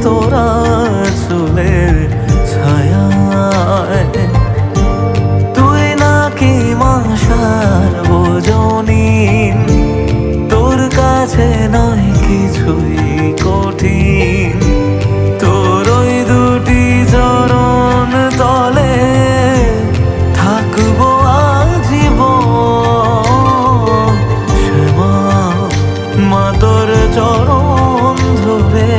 তোরা চুলের ছায়ায়। তুই নাকি মাসার বোঝনিন, তোর কাছে নয় কিছুই কঠিন। তোর ওই দুটি চরণ তলে থাকবো আজীবন। শ্যামা মা তোর চরণ ধরে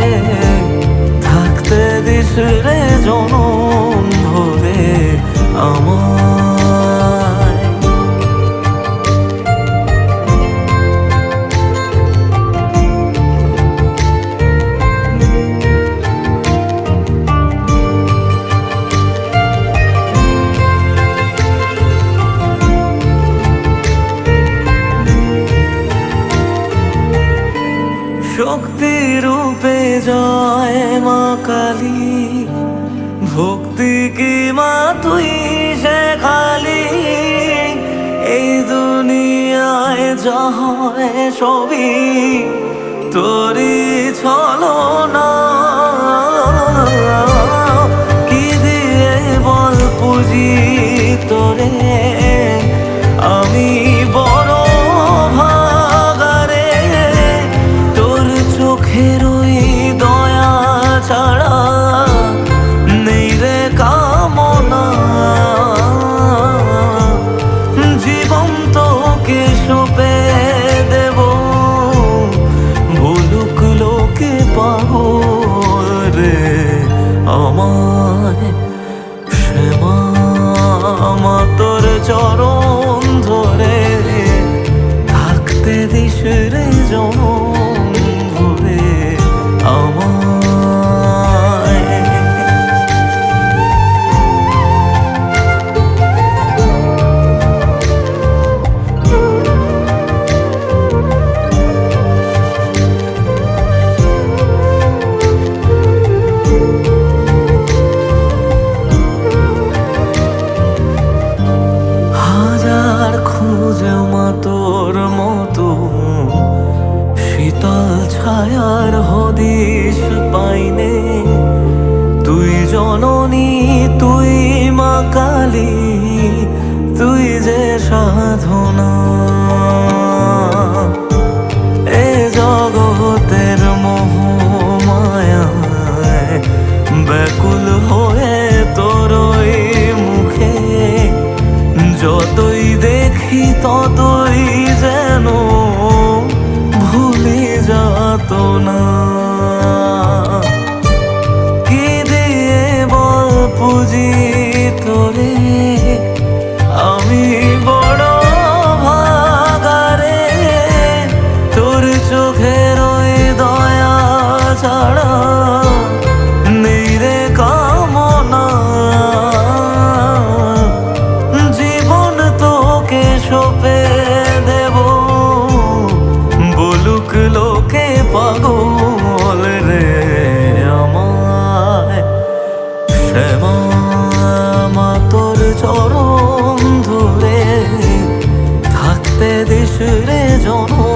থাকতে দিস রে জনম ভরে আমায়। শক্তি রূপে জয় মা কালী, ভক্তি কি মা তুই শেখালি। এই দুনিয়ায় যা হয় সবই তোরই ছলনা। কি দিয়ে বল পুজি তোরে আমি বড় ভাগারে। তোর চোখের ওই দয়া ছাড়া নেই রে কামনা। জীবন তোকে সঁপে দেব, বলুক লোকে পাগল রে আমায়। শ্যামা মা তোর চরণ ধরে থাকতে দিস রে জনম ভরে আমায়। হাজার খুঁজে মা তোর মতো শীতল ছায়ার হদিশ পাইনে। তুই জননী তুই মা কালী, তুই যে সাধনা। এ জগতের মোহ মায়ায় ব্যাকুল হয়ে তোর ওই মুখে যতই দেখি ততই যেন ভুলে যাত না। কি দিয়ে বল পুজি তোরে আমি বড় ভাগারে। তোর চোখের ওই দয়া ছাড়া নেই রে কামনা। জীবন তোকে সঁপে দেব, বলুক লোকে পাগল রে আমায়। শ্যামা মা তোর চরণ ধরে থাকতে দিস রে জনম